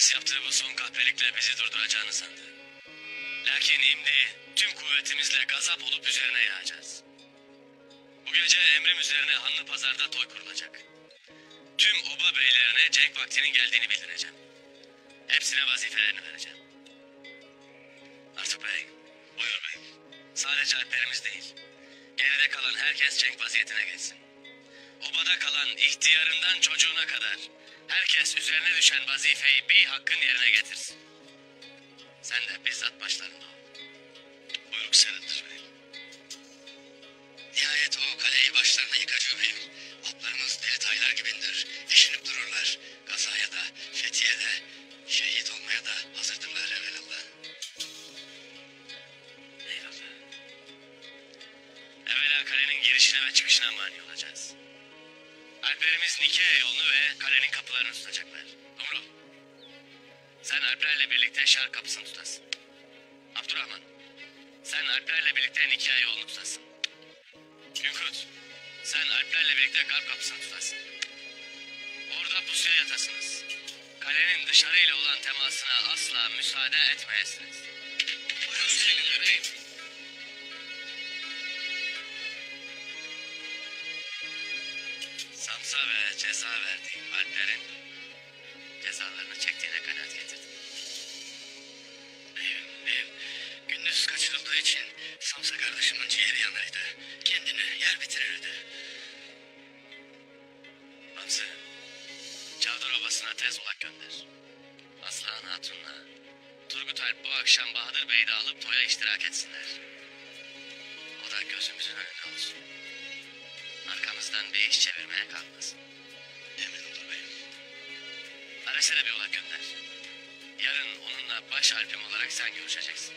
Herkes yaptığı bu son kahpelikle bizi durduracağını sandı. Lakin şimdi tüm kuvvetimizle gazap olup üzerine yağacağız. Bu gece emrim üzerine Hanlı Pazar'da toy kurulacak. Tüm oba beylerine cenk vaktinin geldiğini bildireceğim. Hepsine vazifelerini vereceğim. Artuk Bey, buyur bey. Sadece alplerimiz değil, geride kalan herkes cenk vaziyetine geçsin. Obada kalan ihtiyarından çocuğuna kadar herkes üzerine düşen vazifeyi bir hakkın yerine getirsin. Sen de bizzat başlarında ol. Buyruk senindir beyim. Nihayet o kaleyi başlarına yıkacı beyim. Atlarımız deli taylar gibindir. Eşinip dururlar. Gazaya da, fethiye de, şehit olmaya da hazırdırlar evelallah. Eyvallah. Evvela kalenin girişine ve çıkışına mani olacağız. Alplerimiz Nikea yolunu ve kalenin kapılarını tutacaklar. Dumru, sen Alplerle birlikte şark kapısını tutasın. Abdurrahman, sen Alplerle birlikte Nikea yolunu tutasın. Günkut, sen Alplerle birlikte garp kapısını tutasın. Orada pusuya yatasınız. Kalenin dışarıyla olan temasına asla müsaade etmeyesiniz. Buyurun senindir beyim. Samsa ve ceza verdiğim Alplerin cezalarını çektiğine kanaat getirdim. Beyim, gündüz kaçırıldığı için Samsa kardeşimin ciğeri yanardı. Kendini yer bitirirdi. Hamsi, Çavdar Obası'na tez ulak gönder. Aslan Hatun'la Turgut Alp bu akşam Bahadır Bey'i de alıp toya iştirak etsinler. O da gözümüzün önünde olsun. Arkamızdan bir iş çevirmeye kalkmasın. Emin olur beyim. Ares'e de bir ulak gönder. Yarın onunla baş alpim olarak sen görüşeceksin.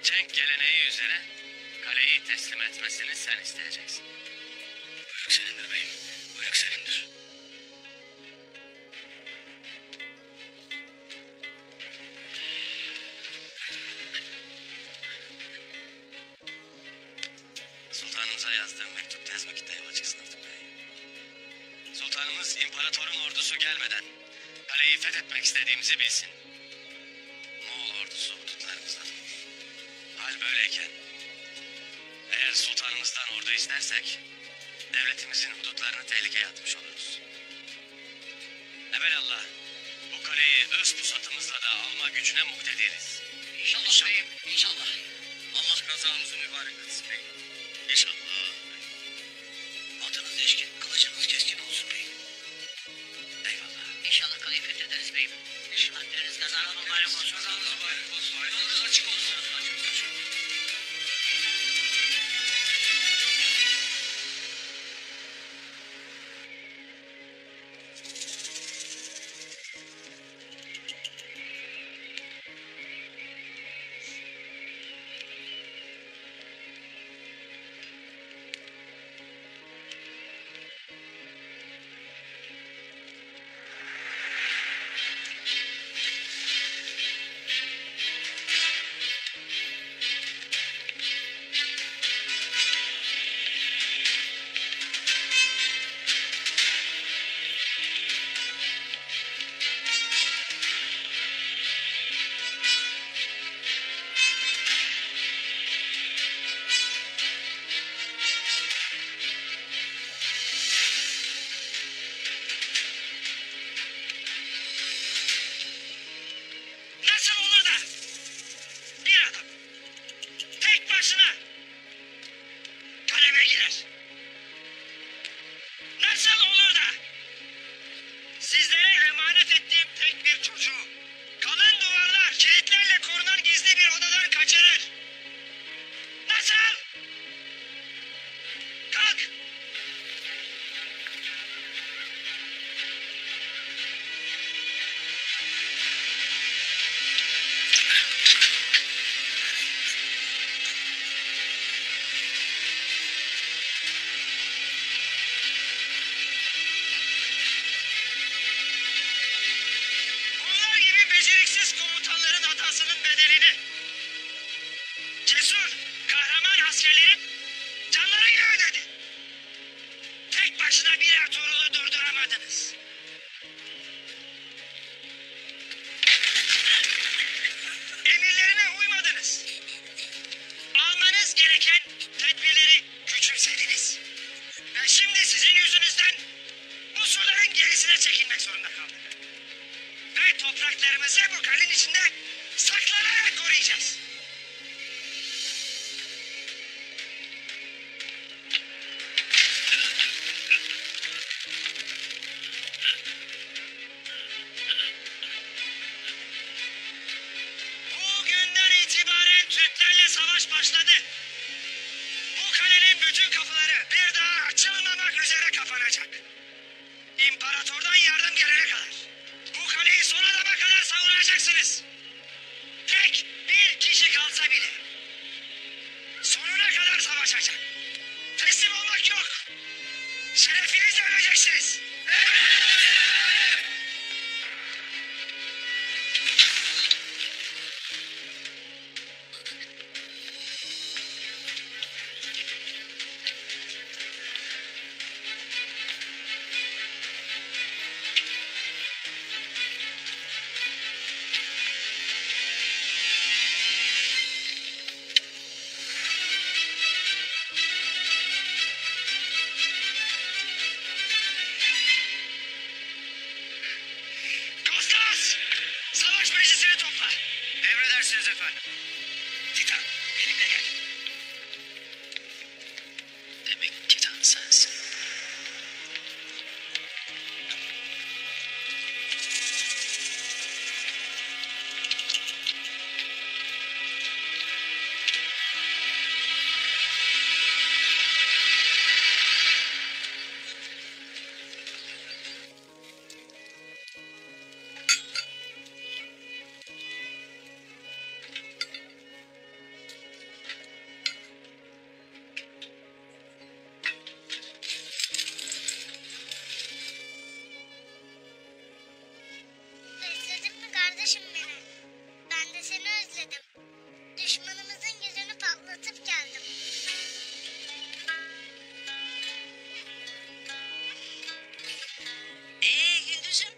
Cenk geleneği üzere kaleyi teslim etmesini sen isteyeceksin. Buyruk senindir beyim. Buyruk senindir. Sultanımıza yazdığım mektup tez vakitte yola çıksın Artuk Bey. Sultanımız imparatorun ordusu gelmeden kaleyi fethetmek istediğimizi bilsin. Moğol ordusu hudutlarımızda durur. Hal böyleyken eğer sultanımızdan ordu istersek devletimizin hudutlarını tehlikeye atmış oluruz. Evelallah bu kaleyi öz pusatımızla da alma gücüne muktediriz. İnşallah beyim, inşallah. Allah kazamızı mübarek etsin beyim. İnşallah. Atınız eşkin, kılıcınız keskin olsun beyim. Eyvallah. İnşallah kaleyi fethederiz beyim. İnşallah deniz kazanız mübarek olsun. Kazanız mübarek olsun. Yolunuz açık olsun. Nasıl olur da bir adam tek başına kaleme girer? Nasıl olur da sizlere emanet ettiğim tek bir çocuğu kalın duvarlar, kilitlerle korunan gizli bir odadan kaçırır? Nasıl? Kalk! Bunlar gibi beceriksiz komutanların hatasının bedelini cesur, kahraman askerlerin canlarıyla ödedi. Tek başına bir Ertuğrul'u durduramadınız. Şimdi sizin yüzünüzden bu surların gerisine çekilmek zorunda kaldık. Ve topraklarımızı bu kalenin içinde saklanarak koruyacağız. Bugünden itibaren Türklerle savaş başladı. Bu kalenin bütün kapıları bir daha açılmamak üzere kapanacak. İmparatordan yardım gelene kadar. Bu kaleyi son adama kadar savunacaksınız. Tek bir kişi kalsa bile sonuna kadar savaşacak. Teslim olmak yok. Şerefinizle öleceksiniz. Kostas! Savaş meclisini topla. Emredersiniz efendim. Titan, benimle gel. Demek Titan sensin. Özledin mi kardeşim beni? Ben de seni özledim. Düşmanımızın yüzünü patlatıp geldim. Gündüz'üm,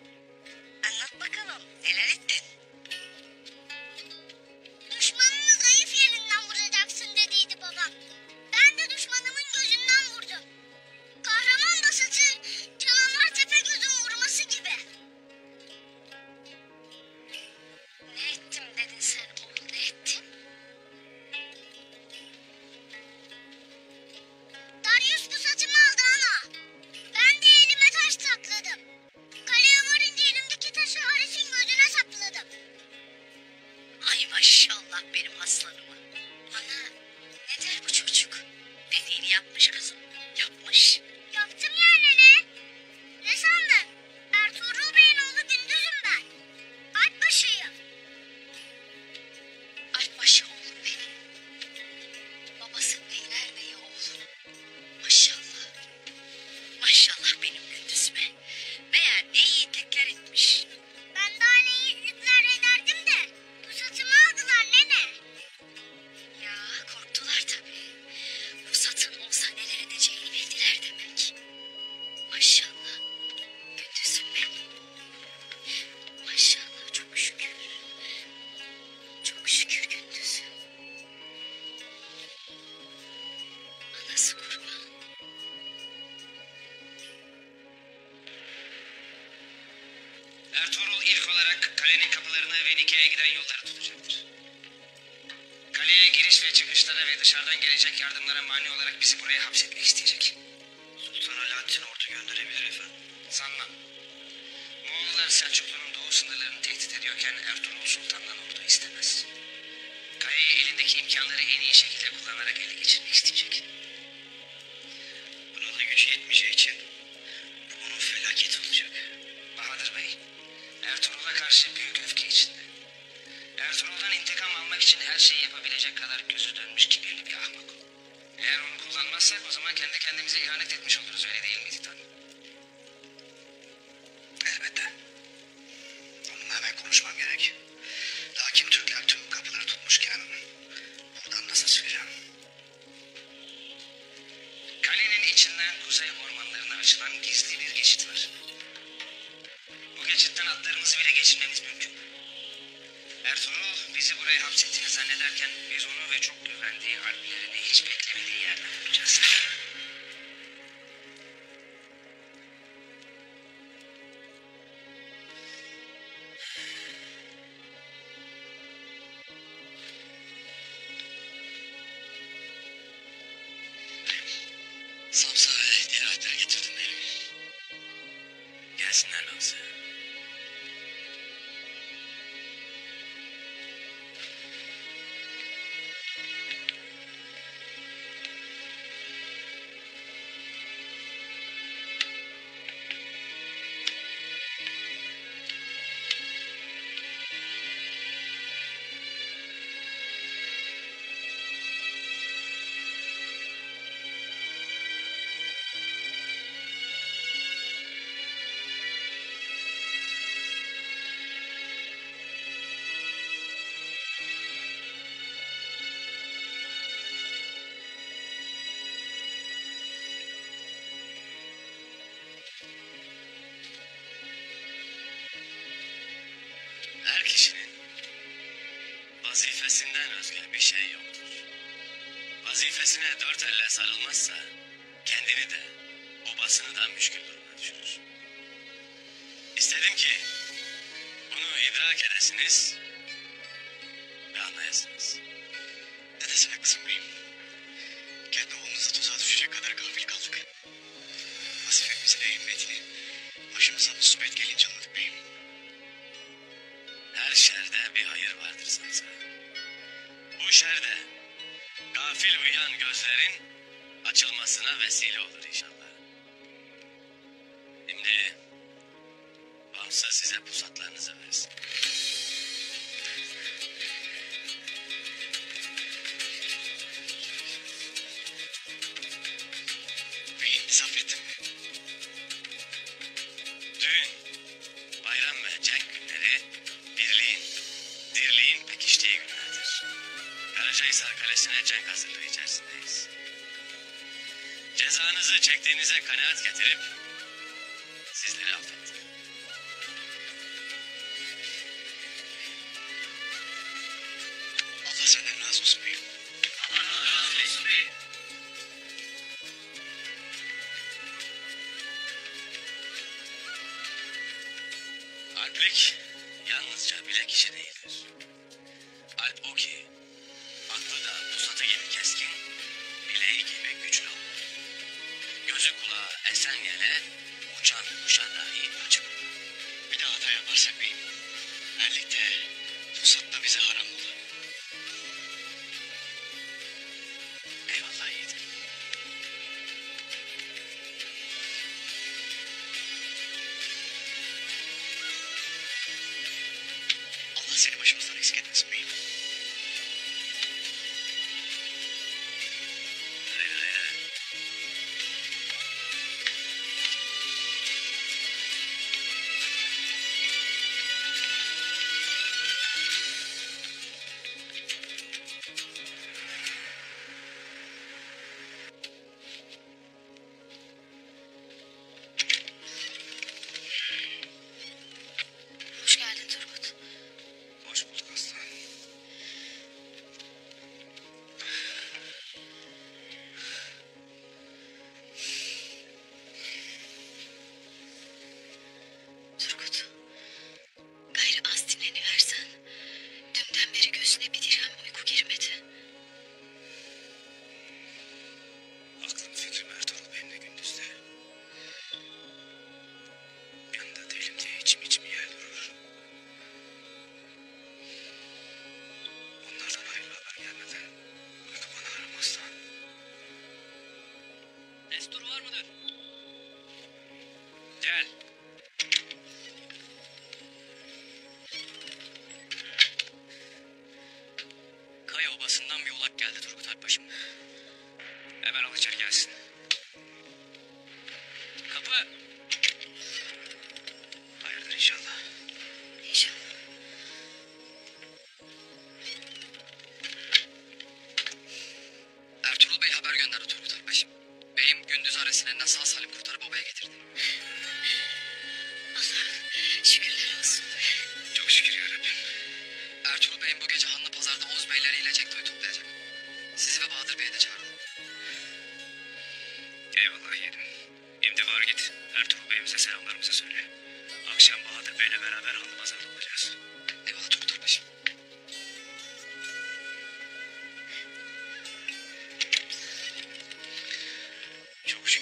anlat bakalım neler ettin? Düşmanını zayıf yerinden vuracaksın dediydi babam. Ben de düşmanımın gözünden vurdum. Kahraman basatın canavar tepe gözün vurması gibi. Ne ettim dedin sen oğul, ne ettin? Darius pusatımı aldı ana. Ben de elime taş sakladım. Kaleye varınca elimdeki taşı Ares'in gözüne sapladım. Ay maşallah benim aslanıma. Ana, ne der bu çocuk? Dediğini yapmış kızım, yapmış. Yaptım yani ne? Ne sandın? Ertuğrul Bey'in oğlu Gündüz'üm ben. Alpbaşıyım. Alpbaşı oğlum benim. Babası beyler beyi oğlum. Maşallah. Maşallah benim Gündüz'üme. Meğer ne yiğitlikler etmiş. Ben daha ne yiğitlikler ederdim de pusatımı aldılar nene. Ya korktular tabii. Bu satın olsa neler edeceğini bildiler demek. Maşallah. Gündüz'üm benim. Maşallah çok şükür. Çok şükür Gündüz'üm. Anası kurban. Ertuğrul ilk olarak kalenin kapılarını ve Nike'ye giden yolları tutacaktır. Kaleye giriş ve çıkışlara ve dışarıdan gelecek yardımlara mani olarak bizi buraya hapsetmek isteyecek. Sultan Alaaddin ordu gönderebilir efendim. Sanmam. Moğollar Selçuklu'nun doğu sınırlarını tehdit ediyorken Ertuğrul Sultan'dan ordu istemez. Kaleyi elindeki imkanları en iyi şekilde kullanarak ele geçirmek isteyecek. Buna da gücü yetmeyeceği için bu onun felaketi olacak. Bahadır Bey, Ertuğrul'a karşı büyük öfke içinde. Ertuğrul'dan intikam almak için her şeyi yapabilecek kadar gözü dönmüş kibirli bir ahmak o. Eğer onu kullanmazsak o zaman kendi kendimize ihanet etmiş oluruz, öyle değil mi Titan? Elbette. Onunla hemen konuşmam gerek. Lakin Türkler tüm kapıları tutmuşken buradan nasıl çıkacağım? Kalenin içinden kuzey ormanlarına açılan gizli bir geçit var. Bu geçitten atlarımızı bile geçirmemiz mümkün. Ertuğrul bizi buraya hapsettiğini zannederken biz onu ve çok güvendiği harplerini hiç beklemediği yerden bulacağız. Samsa ve diğer alpleri getirdim beyim. Gelsinler Lamsa. Her kişinin vazifesinden özgür bir şey yoktur. Vazifesine dört elle sarılmazsa kendini de obasını da müşkül duruma düşürür. İstedim ki bunu idrak edesiniz ve anlayasınız. Ne desene kızım beyim. Kendi oğlumuza tuzağa düşecek kadar gafil kaldık. Vazifemizin ehemmiyetini başımıza musibet gelince anladık beyim. Her şerde bir hayır vardır sansa. Bu şerde gafil uyuyan gözlerin açılmasına vesile olur inşallah. Şimdi Bamsa size pusatlarınızı versin. Beyim Saffettin mi? Düğün, bayram ve cenk günleri birliğin, dirliğin pekiştiği günlerdir. Karacahisar Kalesi'ne cenk hazırlığı içerisindeyiz. Cezanızı çektiğinize kanaat getirip sizleri affettim. Allah senden razı olsun beyim. Alplik yalnızca bilek işi değildir. Alp o ki aklı da pusatı gibi keskin, bileği gibi güçlü olur. Gözü kulağı esen yele, uçan kuşa dahi açık olur. Bir daha hata yaparsak beyim. Erlikte, pusat da bize haram olur. Eyvallah yiğidim. Allah seni başımızdan eksik etmesin beyim. Hayır hayır. Hoş geldin Turgut. Hoş bulduk aslan. Turgut. Gayrı az dinleniversen. Dünden beri gözüne bir dirhem uyku girmedi. Aklım fikrim Ertuğrul Bey'imle gündüzde. Yanında değilim diye içim yer durur. Onlardan hayırlı haber gelmeden uyku bana haram aslan. Destur var mıdır? Gel. Kaya obasından bir ulak geldi Turgut Alpbaşım. Hemen al içeri gelsin. Kapı. Hayırdır inşallah. İnşallah. Ertuğrul Bey haber gönderdi Turgut Alpbaşım. Beyim gündüz arasından sağ salim kurtarıp obaya getirdi. Allah şükürler olsun. Çok şükür yarabbim. Ertuğrul Bey'im bu gece Hanlı Pazar'da Oğuz beyleriyle Cekto'yu toplayacak. Sizi ve Bahadır Bey'i de çağırdı. Eyvallah yeğenim. Şimdi var git. Ertuğrul Bey'imize selamlarımızı söyle. Akşam Bahadır Bey'le beraber Hanlı Pazar'da olacağız. Eyvallah Turgut Alpbaşım. Çok şükür.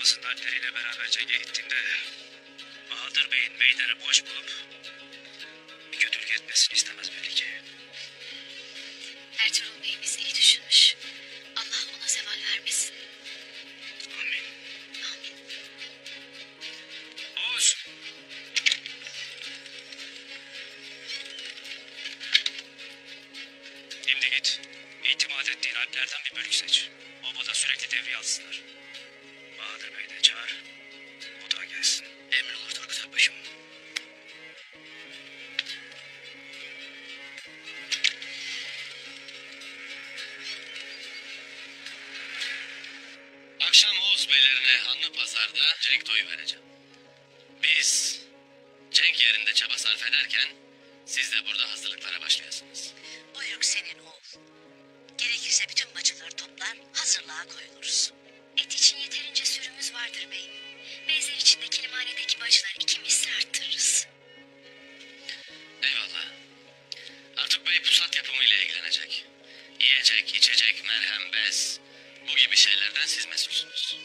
babasının alpleriyle beraber cenge gittiğinde Bahadır Bey'in meydanı boş bulup bir kötülük etmesini istemez belli ki. Ertuğrul Bey'imiz iyi düşünmüş. Allah ona zeval vermesin. Amin. Amin. Oğuz. Şimdi git. İtimat ettiğin alplerden bir bölük seç. Obada sürekli devriye alsınlar. Bahadır Bey de çağır. O da gelsin. Emrolur Turgut Akbaşım. Akşam Oğuz beylerine Hanlı Pazar'da cenk toyu vereceğim. Biz cenk yerinde çaba sarf ederken siz de burada hazırlıklara başlayasınız. Buyruk senin oğul. Gerekirse bütün bacıları toplar, hazırlığa koyuluruz. Et için yeterince sürümüz vardır beyim. Beyzer içinde Kilimhane'deki bacılar 2 misli arttırırız. Eyvallah. Artuk Bey pusat yapımıyla ilgilenecek. Yiyecek, içecek, merhem, bez, bu gibi şeylerden siz mesulsünüz.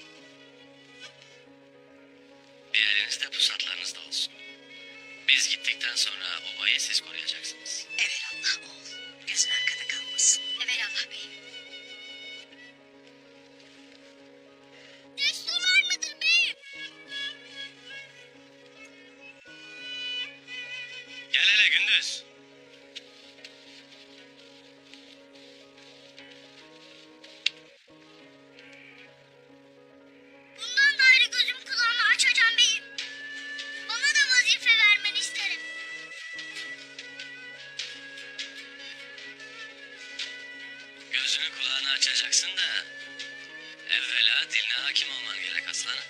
Bir elinizde pusatlarınız da olsun. Biz gittikten sonra obayı siz koruyacaksınız. Evelallah oğul. Gözün arkada kalmasın. Evelallah beyim. Destur var mıdır beyim? Gel hele Gündüz. Bundan gayrı gözüm kulağımı açacağım beyim. Bana da vazife vermeni isterim. Gözünü kulağını açacaksın da evvela diline hakim olman gerek aslanım.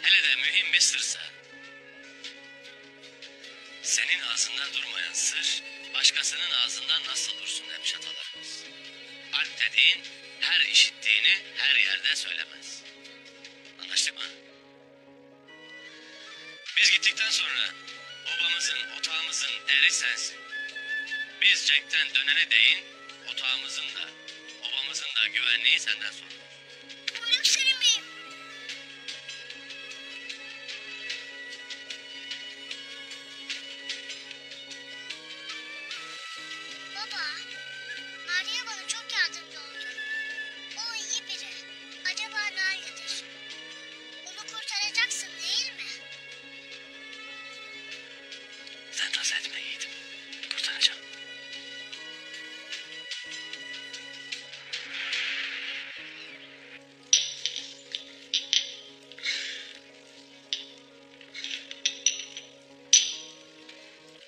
Hele de mühim bir sırsa. Senin ağzından durmayan sır başkasının ağzından nasıl dursun demiş atalarımız. Alp dediğin her işittiğini her yerde söylemez. Anlaştık mı? Biz gittikten sonra obamızın, otağımızın eri sensin. Biz cenkten dönene değin, otağımızın da, obamızın da güvenliği senden sorulur. Buyruk senin beyim. Baba, Mariye bana çok yardımcı oldu. O iyi biri. Acaba nerededir? Onu kurtaracaksın değil mi? Sen taz etme yiğidim. Kurtaracağım.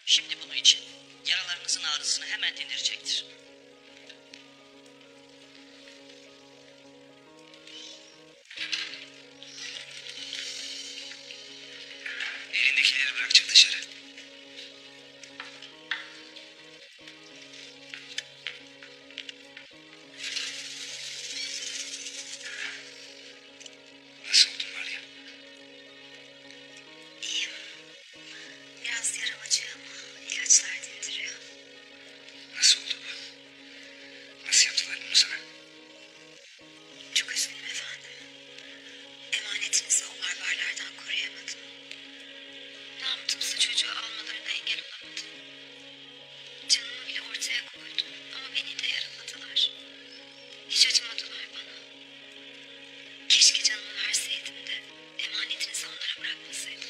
Şimdi bunu için. Yaralarınızın ağrısını hemen dindirecektir. Elindekileri bırak, çık dışarı. Nasıl oldun var ya? İyiyim. Biraz yaram acıyor ama ilaçlar dindiriyor. Nasıl oldu bu? Nasıl yaptılar bunu sana? Çok üzgünüm efendim. Emanetinizi o barbarlardan koruyamadım. Ne yaptımsa çocuğu almalarına engel olamadım. Canımı bile ortaya koydum ama beni de yaraladılar. Hiç acımadılar bana. Keşke canımı verseydim de emanetinizi onlara bırakmasaydım.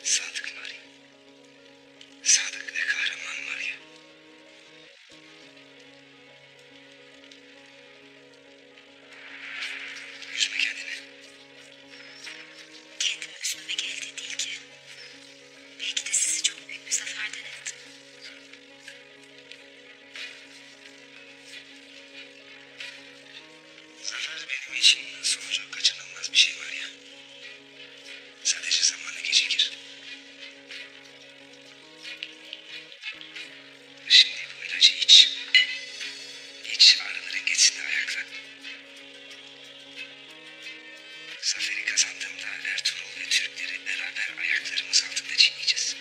Sadık var ya. Sadık ve kahraman var ya. Üzme kendini. Kendimi üzmemek elde değil ki. Belki de sizi çok büyük bir zaferden ettim. Zafer benim için sonucu kaçınılmaz bir şey var ya. Sadece zamanı gecikir. Şimdi bu ilacı iç. İç, ağrıların geçsin de ayakla. Zaferi kazandığımda Ertuğrul ve Türkleri beraber ayaklarımız altında çiğneyeceğiz.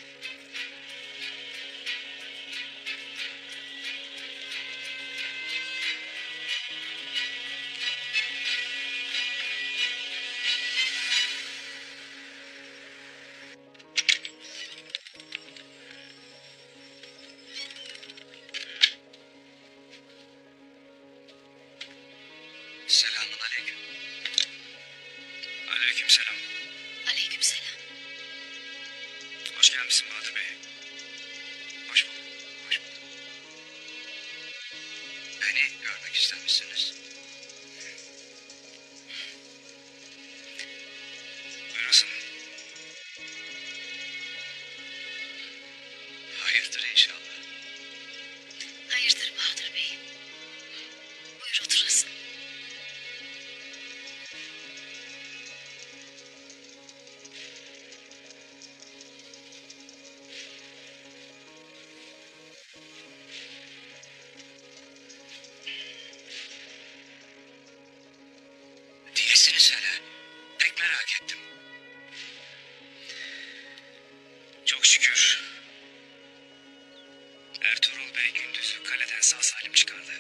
Aleykümselam. Aleykümselam. Hoş gelmişsin Bahadır Bey. Hoş bulduk. Hoş bulduk. Beni görmek istemişsiniz. Buyurasın. Hayırdır inşallah. Hayırdır Bahadır Bey? Buyur oturasın. Diyesiniz hele. Pek merak ettim. Çok şükür. Ertuğrul Bey gündüzü kaleden sağ salim çıkardı.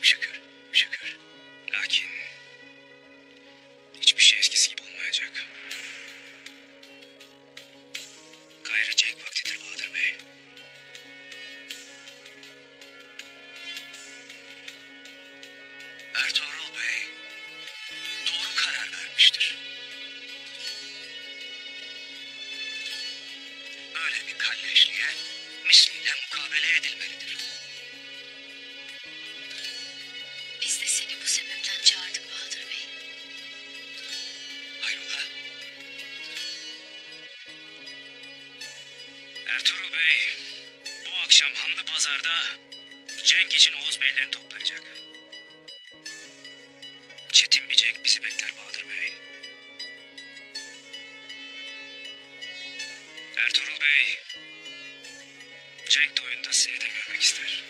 Şükür, şükür. Lakin hiçbir şey eskisi gibi olmayacak. Gayrı Cenk vaktidir Bahadır Bey. Ertuğrul Bey doğru karar vermiştir. Böyle bir kalleşliğe misliyle mukabele edilmelidir. Biz de seni bu sebepten çağırdık Bahadır Bey. Hayrola? Ertuğrul Bey bu akşam Hanlı Pazar'da Cenk için Oğuz Beylerini toplayacak. Çetin bir cenk bizi bekler Bahadır Bey. Ertuğrul Bey Cenk oyunda seni de görmek ister.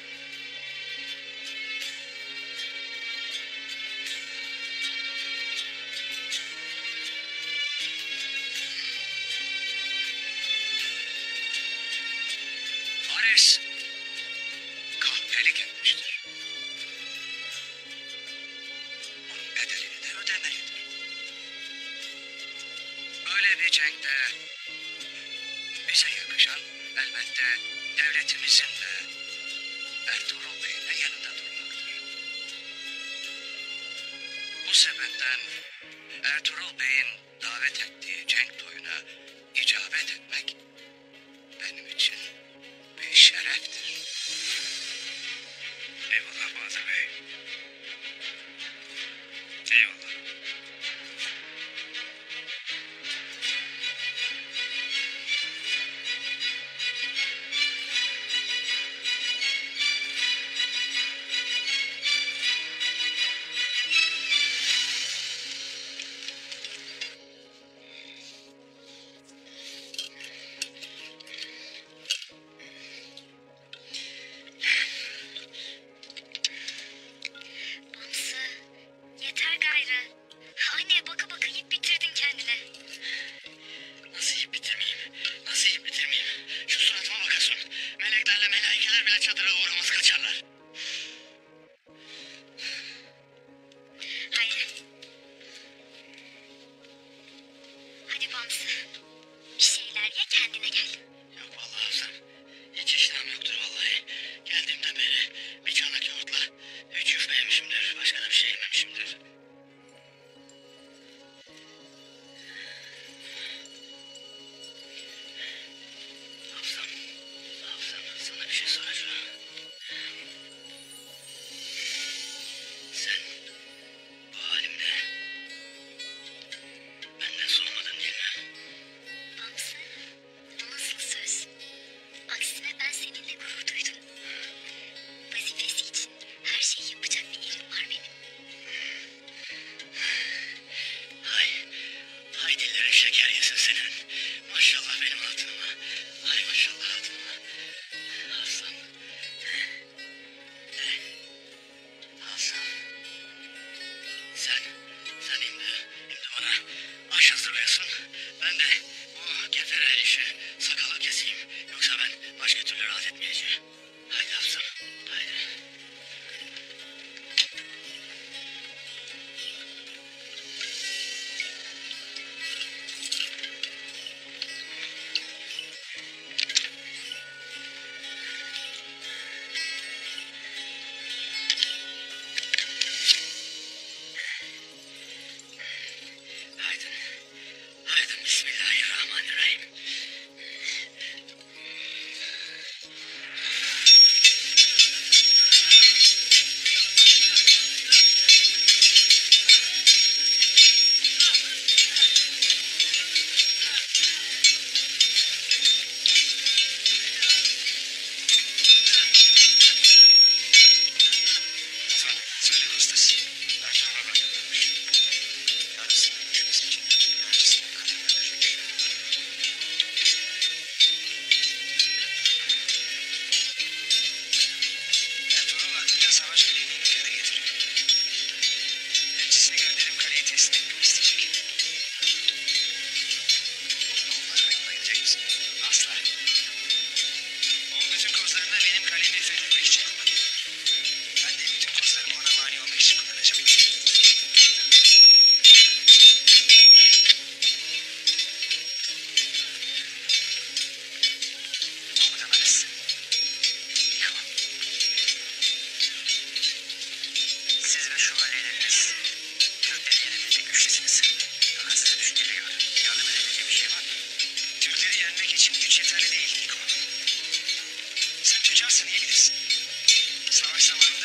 Ares kahpelik etmiştir. Onun bedelini de ödemelidir. Böyle bir cenkte bize yakışan elbette devletimizin de Ertuğrul Bey'in de yanında durmaktır. Bu sebepten Ertuğrul Bey'in davet ettiği cenk toyuna icabet etmek benim için bir şereftir. Eyvallah Bahadır Bey. Eyvallah.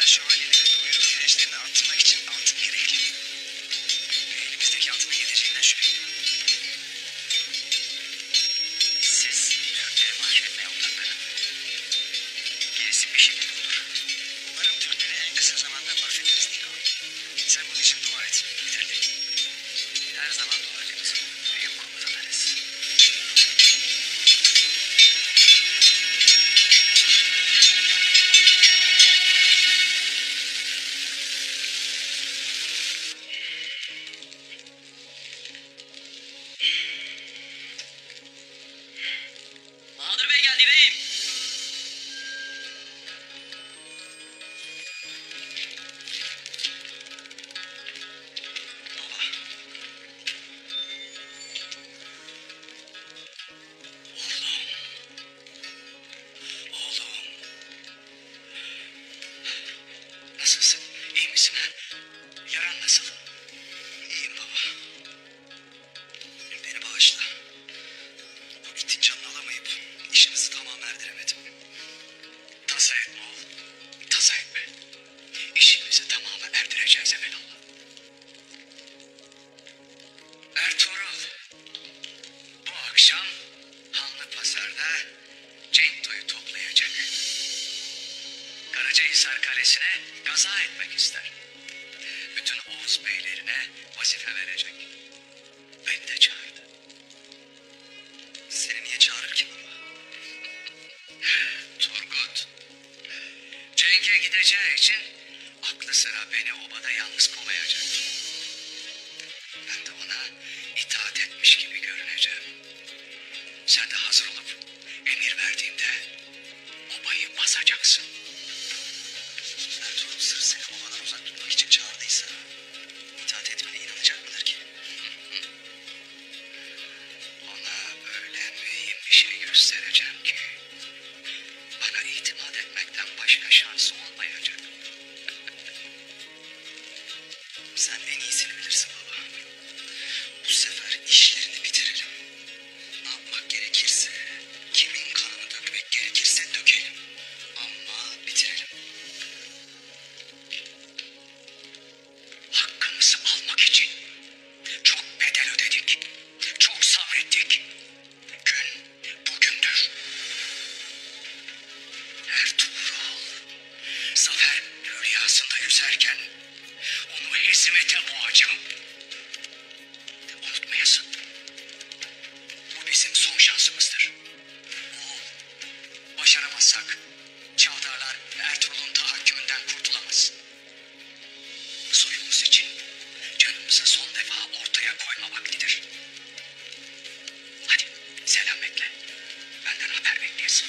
Ejder şövalyeleri doyurup dirençlerini arttırmak için altın gerekli. Ve elimizdeki altının yeteceğinden şüpheliyim. Siz Türkleri mahvetmeye odaklanın. Gerisi bir şekilde olur. Umarım Türkleri en kısa zamanda mahvederiz Niko. Sen bunun için dua et. Yeterli. Her zaman duacımız. Büyük komutanlarız. Bahadır Bey geldi beyim. Oğlum. Nasılsın? İyi misin ha? Yaran nasıl? İyiyim baba. Beni bağışla. Bu itin canını alamayıp işimizi tamam erdiremedim. Tasa etme oğlum. Tasa etme. İşimizi tamamı erdireceğiz evelallah. Ertuğrul. Bu akşam Hanlı Pazar'da Cento'yu toplayacak. Karacahisar Kalesi'ne gaza etmek ister. Bütün Oğuz beylerine vazife verecek. Beni de çağırdı. Seni niye çağırır ki baba? Turgut. Cenk'e gideceği için aklı sıra beni obada yalnız komayacak. Ben de ona itaat etmiş gibi görüneceğim. Sen de hazır olup emir verdiğimde obayı basacaksın. Ertuğrul sırf seni obadan uzak tutmak için çağırdıysa itaat etmene inanacak mıdır ki? Ona öyle mühim bir şey göstereceğim ki bana itimat etmekten başka şansı olmayacak. Sen en iyisini bilirsin baba. Bu sefer işlerini bitirelim. Ne yapmak gerekirse, kimin kanını dökmek gerekirse dökelim. Ama bitirelim. Hakkımızı almak için çok bedel ödedik. Çok sabrettik. Gün bugündür. Ertuğrul, zafer rüyasında yüzerken onu hezimete boğacağım. Unutmayasın. Bu bizim son şansımızdır. Oğul, başaramazsak Çavdarlar Ertuğrul'un tahakkümünden kurtulamaz. Soyumuz için canımızı son defa ortaya koyma vaktidir. Hadi selam bekle. Benden haber bekleyesin.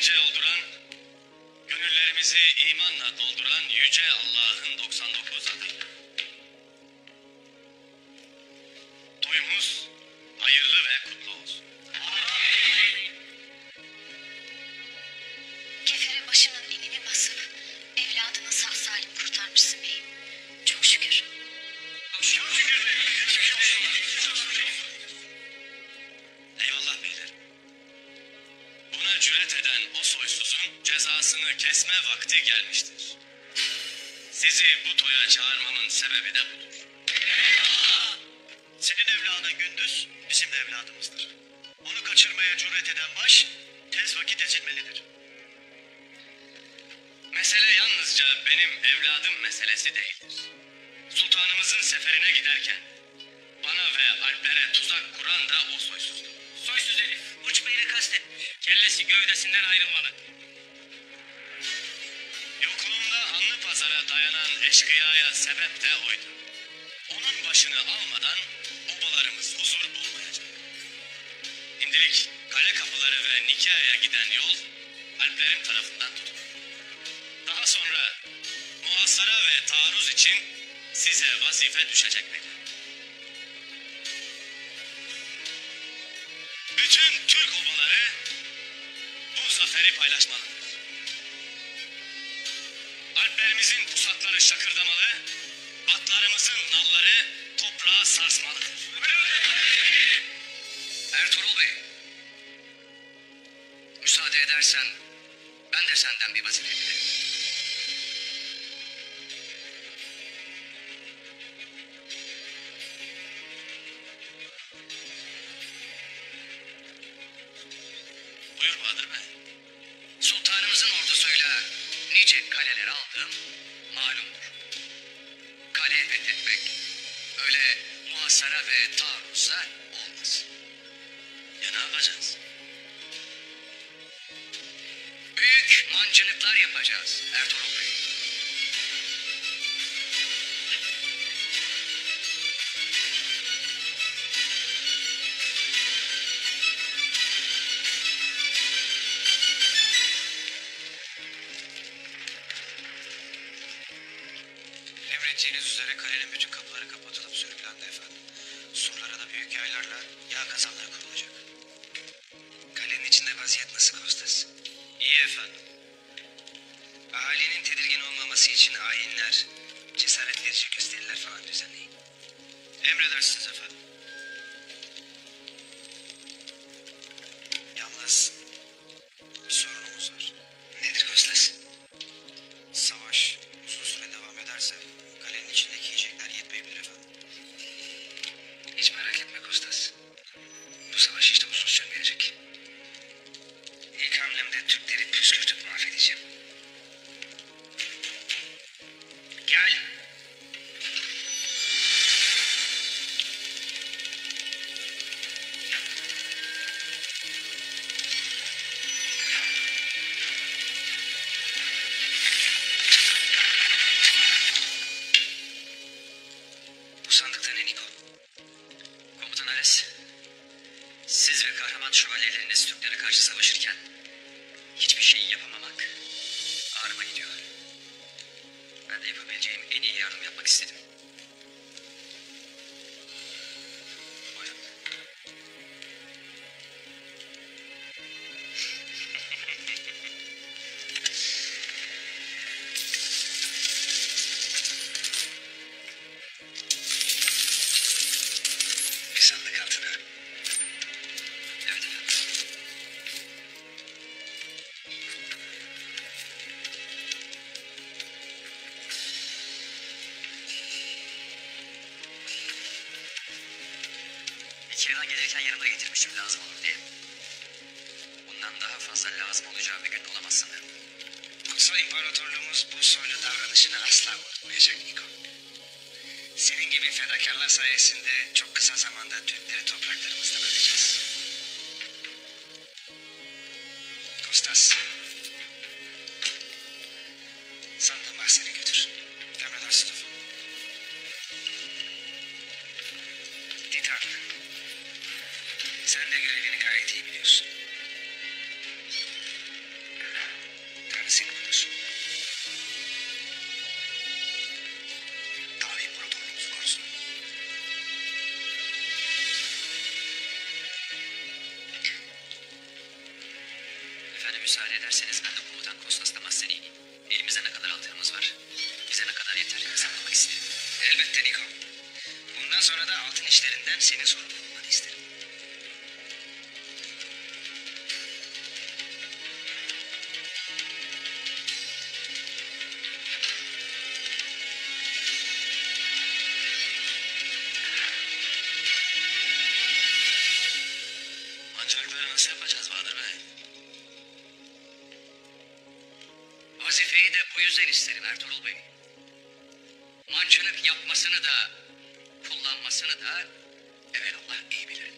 gece olduran, gönüllerimizi imanla dolduran Yüce Allah'ın 99 adı. Toyumuz hayırlı ve kutlu olsun. Kefere başının enini basıp evladını sağ salim kurtarmışsın beyim. Çok şükür. Eyvallah beyler. Buna cüret eden o soysuzun cezasını kesme vakti gelmiştir. Sizi bu toya çağırmamın sebebi de budur. Senin evladın Gündüz bizim de evladımızdır. Onu kaçırmaya cüret eden baş tez vakit ezilmelidir. Mesele yalnızca benim evladım meselesi değildir. Sultanımızın seferine giderken bana ve Alplere tuzak kuran da o soysuzdu. Soysuz herif. Uç beyni kastetmiş. Kellesi gövdesinden ayrılmalı. Yokluğumda Hanlı Pazar'a dayanan eşkıyaya sebep de oydu. Onun başını almadan obalarımız huzur bulmayacak. Şimdilik kale kapıları ve Nikea'ya giden yol Alplerim tarafından tutulur. Daha sonra muhasara ve taarruz için size vazife düşecek beyler. Bütün Türk obaları bu zaferi paylaşmalıdır. Alplerimizin pusatları şakırdamalı, atlarımızın nalları toprağa sarsmalıdır. Ertuğrul Bey, müsaade edersen ben de senden bir vazife dilerim. Buyur Bahadır Bey. Sultanımızın ordusuyla nice kaleleri aldığım malumdur. Kale fethetmek öyle muhasara ve taarruzla olmaz. Ya ne yapacağız? Büyük mancınıklar yapacağız Ertuğrul Bey. Emrettiğiniz üzere kalenin bütün kapıları kapatılıp sürüklendi efendim. Surlara da büyük yaylarla yağ kazanları kurulacak. Kalenin içinde vaziyet nasıl Kostas? İyi efendim. Ahalinin tedirgin olmaması için ayinler, cesaret verici gösteriler falan düzenleyin. Emredersiniz efendim. Yalnız bir sorunumuz var. Nedir Kostas? Savaş uzun süre devam ederse kalenin içindeki yiyecekler yetmeyebilir efendim. Hiç merak etme Kostas. Bu savaş işte uzun sürmeyecek. İlk hamlemde Türkleri püskürtüp mahvedeceğim. Gel. Bu sandıkta ne Niko? Komutan Ares, siz ve kahraman şövalyeleriniz Türklere karşı savaşırken hiçbir şey yapamamak ağrıma gidiyor. Ben de yapabileceğim en iyi yardım yapmak istedim. Buyurun. Bir sandık altına. Evet efendim. İçeriden gelirken yanımda getirmişim lazım olur diye. Bundan daha fazla lazım olacağı bir gün olamaz sanırım. Kutsal İmparatorluğumuz bu soylu davranışını asla unutmayacak Niko. Senin gibi fedakarlar sayesinde çok kısa zamanda Türkleri topraklarımızdan alacağız. Kostas. Sandığın mahzene götür. Emredersin efendim. Titan. Sen de görevini gayet iyi biliyorsun. seni bulur. Davi protokolümüzü korusun. Efendim müsaade ederseniz ben de komutan Kostas Damasceni'yim. Elimizde ne kadar altınımız var? Bize ne kadar yeter hesaplamak isterim. Elbette Niko. Bundan sonra da altın işlerinden senin sorumlu olmanı isterim. Mancınıkları nasıl yapacağız Bahadır Bey? Vazifeyi de bu yüzden isterim Ertuğrul Bey. Mancınık yapmasını da, kullanmasını da evelallah iyi bilir.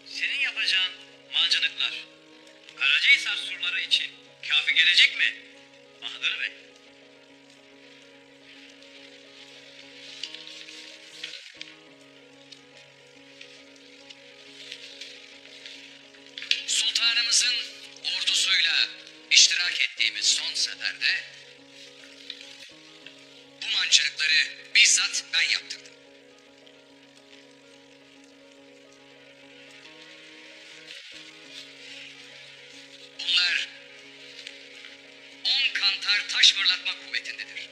Senin yapacağın mancınıklar Karacahisar surları için kafi gelecek mi Bahadır Bey? Sultanımızın ordusuyla iştirak ettiğimiz son seferde bu mancınıkları bizzat ben yaptırdım. Bunlar 10 kantar taş fırlatma kuvvetindedir.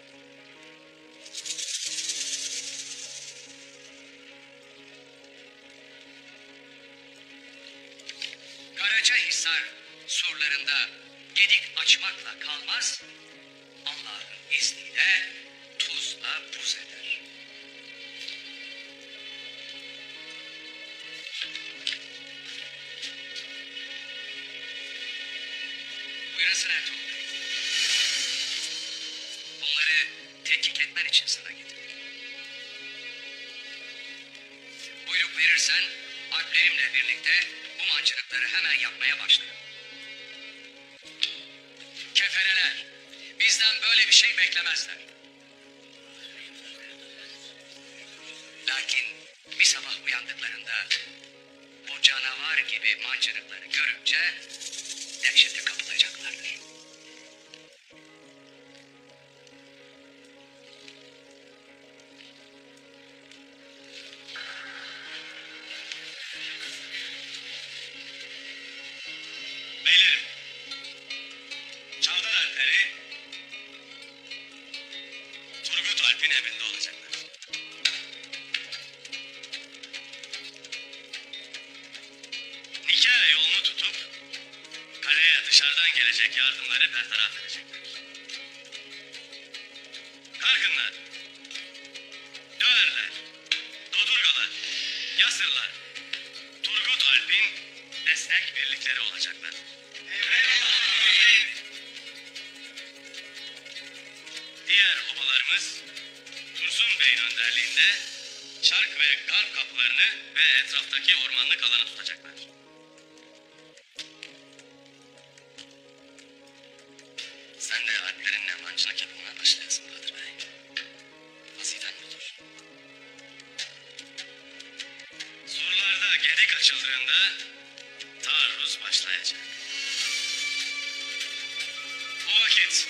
Karacahisar surlarında gedik açmakla kalmaz, Allah'ın izniyle tuzla buz eder. Buyurasın Ertuğrul Bey. Bunları tetkik etmen için sana getirdim. Buyruk verirsen alplerimle birlikte bu mancınıkları hemen yapmaya başlarım. Kefereler bizden böyle bir şey beklemezler. Lakin bir sabah uyandıklarında bu canavar gibi mancınıkları görünce dehşete kapılacaklardır. Beylerim, Çavdar Alpleri Turgut Alp'in emrinde olacaklar. Nikah yolunu tutup kaleye dışarıdan gelecek yardımları bertaraf edecekler. Kargınlar, Döğerler, Dodurgalar, Yasırlar, Turgut Alp'in destek birlikleri olacaklar. Diğer obalarımız Tursun Bey'in önderliğinde Şark ve Garp kapılarını ve etraftaki ormanlık alanı tutacaklar. Sen de Alplerinle mancınık yapımına başlayasın Bahadır Bey. Vazifen budur. Surlarda gedik açıldığında taarruz başlayacak. O vakit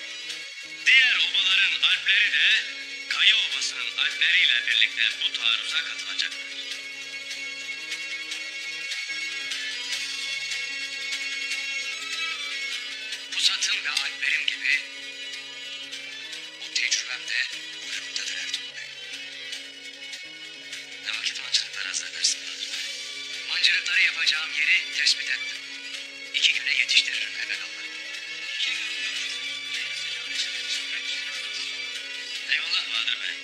diğer obaların alpleri de Kayı Obası'nın alpleriyle birlikte bu taarruza katılacaklar. Pusat'ım ve alplerim gibi o tecrübem de buyruğumdadır Ertuğrul Bey. Ne vakit mancınıkları hazırlarsın Bahadır Bey? Mancınıkları yapacağım yeri tespit ettim. 2 güne yetiştiririm evelallah. Eyvallah Bahadır Bey.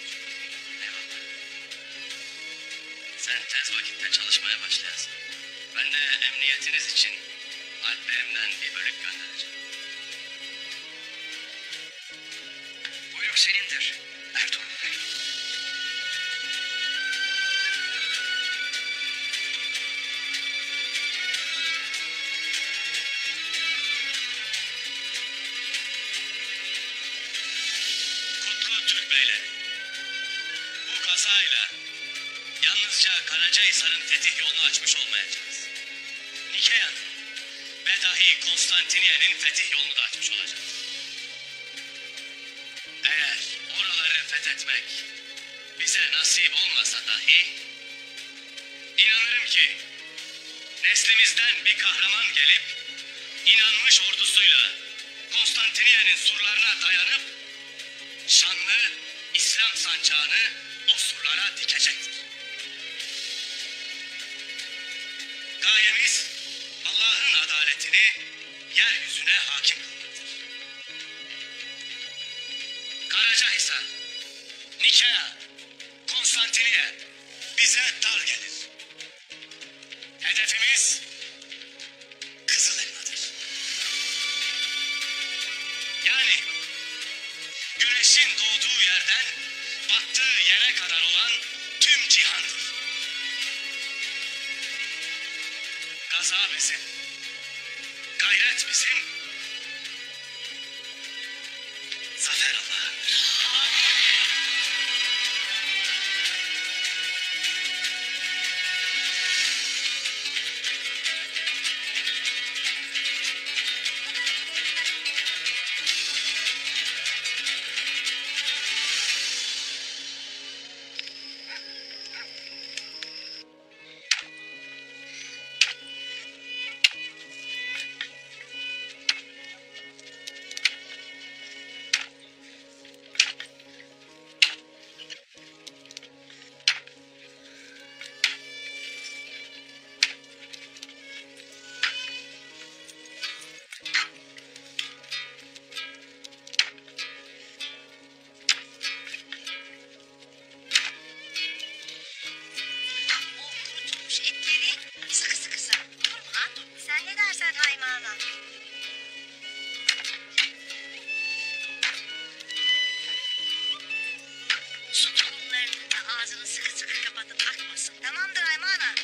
Eyvallah. Sen tez vakitte çalışmaya başlayasın. Ben de emniyetiniz için alplerimden bir bölük göndereceğim. Buyruk senindir Ertuğrul Bey. Kutlu Türk beyleri. Bu kazayla yalnızca Karacahisar'ın fetih yolunu açmış olmayacağız. Nikea'nın ve dahi Konstantiniye'nin fetih yolunu da açmış olacağız. Eğer oraları fethetmek bize nasip olmasa dahi inanırım ki neslimizden bir kahraman gelip inanmış ordusuyla Konstantiniye'nin surlarına dayanıp şanlı İslam sancağını o surlara dikecektir. Gayemiz Allah'ın adaletini yeryüzüne hakim kılmaktır. Karacahisar, Nikea, Konstantiniye bize dar gelir. Hedefimiz Kızıl Elma'dır. Yani güneşin doğduğu yerden battığı yere kadar olan tüm cihandır. Gaza bizim, gayret bizim, zafer Allah'ın. O kurutulmuş etleri sıkı sıkı sar. Olur mu ha? Sen ne dersen Haymana? Su tulumlarının da ağzını sıkı sıkı kapatın, akmasın. Tamamdır Haymana.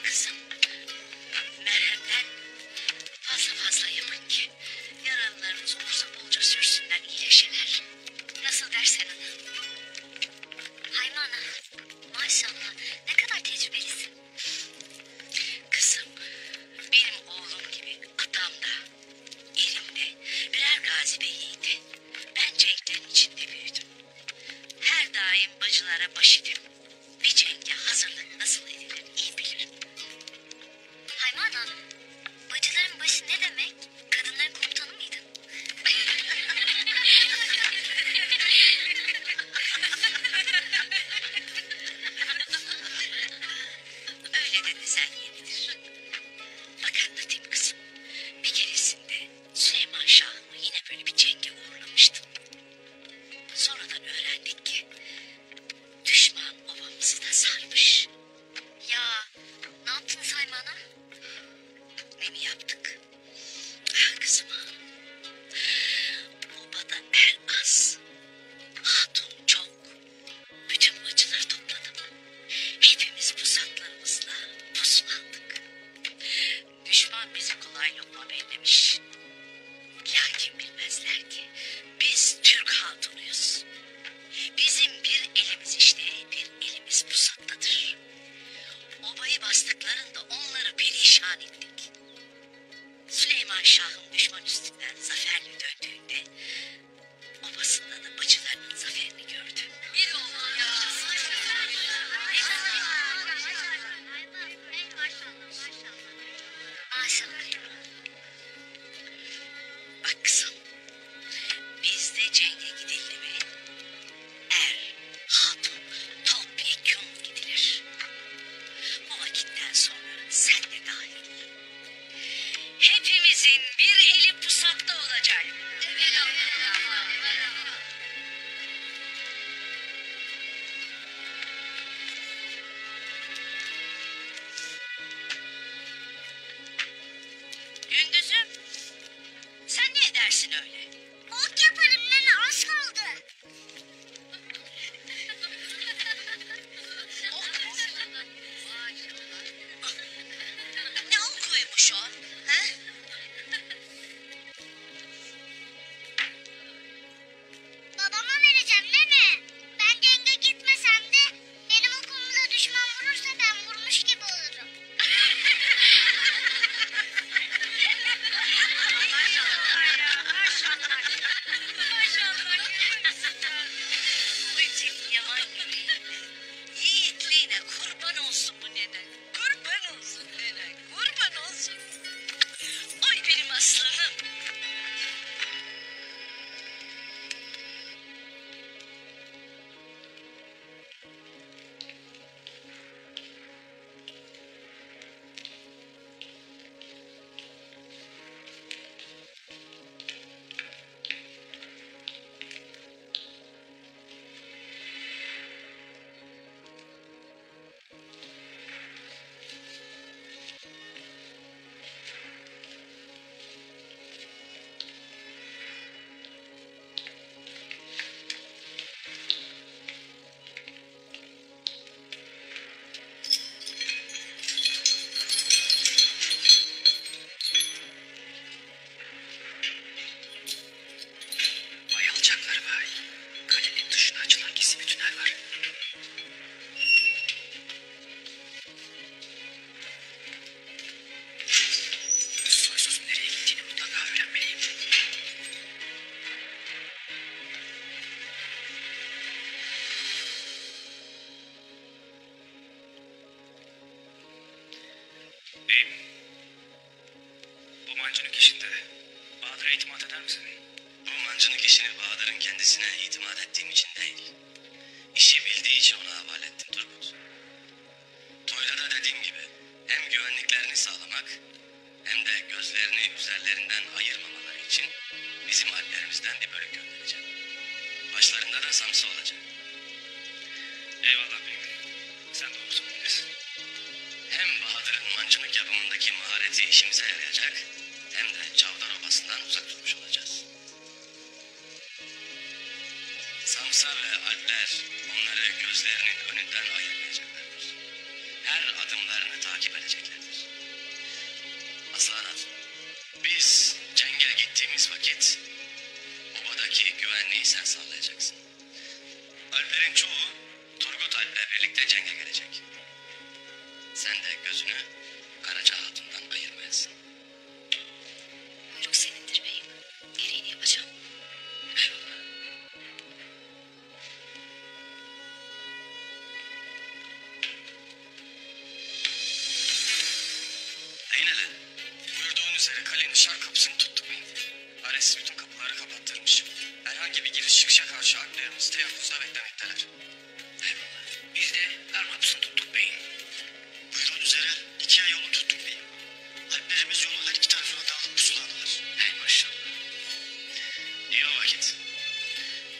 Kızım, merhemden fazla fazla yapın ki yaralılarımız olursa bolca sürsünler, iyileşirler. Nasıl dersen ana. Haymana, maşallah ne kadar tecrübelisin. Kızım, benim oğlum gibi adam da, erim de birer gazi beyiydi. Ben cenklerin içinde büyüdüm. Her daim bacılara baş idim. Bir cenge hazırlık nasıl edilir iyi bilirim. Haymana, bacıların başı ne demek? Kadınların komutanı mıydın? Öyle de desen yenidir. Bak anlatayım kızım. Bir keresinde Süleyman Şah'ımı yine böyle bir cenge uğurlamıştım. Sonradan öğrendik ki düşman obamızı da sarmış. Ya ne yaptınız Haymana? Ne mi yaptık? Ah kızım. Obada er az, hatun çok. Bütün bacıları topladım. Hepimiz pusatlarımızla puslandık. Düşman bizi kolay lokma bellemiş. Lakin bilmezler ki biz Türk hatunuyuz. Bizim bir elimiz işte, bir elimiz pusattadır. Obayı bastıklarında onları perişan ettik. Süleyman Şah'ın düşman üstünden zaferle döndüğünde obasında da bacılarının zaferini gördü. Bir oldu ya. Maşallah. Bak kızım, bizde cenge gidildi mi er, hatun, topyekun gidilir. Bu vakitten sonra sen de dahil. Hepimizin bir eli pusatta olacak. Gündüzüm, sen ne edersin öyle? Ok yaparım nene, az kaldı. mancınık işini Bahadır'ın kendisine itimat ettiğim için değil. İşi bildiği için ona havale ettim Turgut. Toyda da dediğim gibi hem güvenliklerini sağlamak hem de gözlerini üzerlerinden ayırmamaları için bizim alplerimizden bir bölük göndereceğim. Başlarında da Samsı olacak. Eyvallah beyim. Sen doğru söylüyorsun. Hem Bahadır'ın mancınık yapımındaki mahareti işimize yarayacak hem de Çavdar Obası'ndan uzak tutmuş olacağız. Samsa ve Alpler onları gözlerinin önünden ayırmayacaklardır. Her adımlarını takip edeceklerdir. Aslan Hatun, biz cenge gittiğimiz vakit obadaki güvenliği sen sağlayacaksın. Alplerin çoğu Turgut Alp'le birlikte cenge gelecek. Sen de gözünü Karaca Hatun'dan ayırmayasın. Çok sevindir beyim. Gereğini yapacağım. Eyvallah. Eynele, buyurduğun üzere kalenin şark kapısını tuttuk beyim. Ares bütün kapıları kapattırmış. Herhangi bir giriş çıkışa karşı alplerimiz teyakkuzda beklemekteler. Eyvallah. Biz de kar kapısını tuttuk beyim. Buyurduğun üzere 2 ay yolu tuttuk beyim. Alplerimiz yolun her iki tarafına dağılıp pusuladılar. Ey maşallah. İyi o vakit.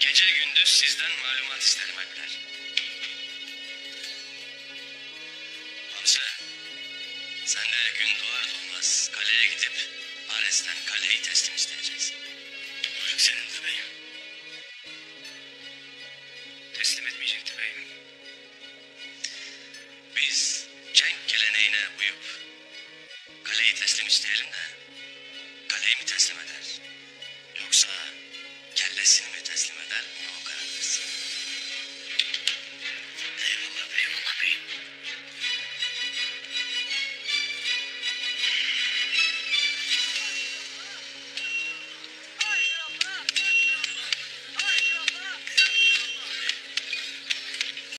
Gece gündüz sizden malumat isterim alpler. Hamza, sen de gün doğar doğmaz kaleye gidip Ares'ten kaleyi teslim isteyeceksin.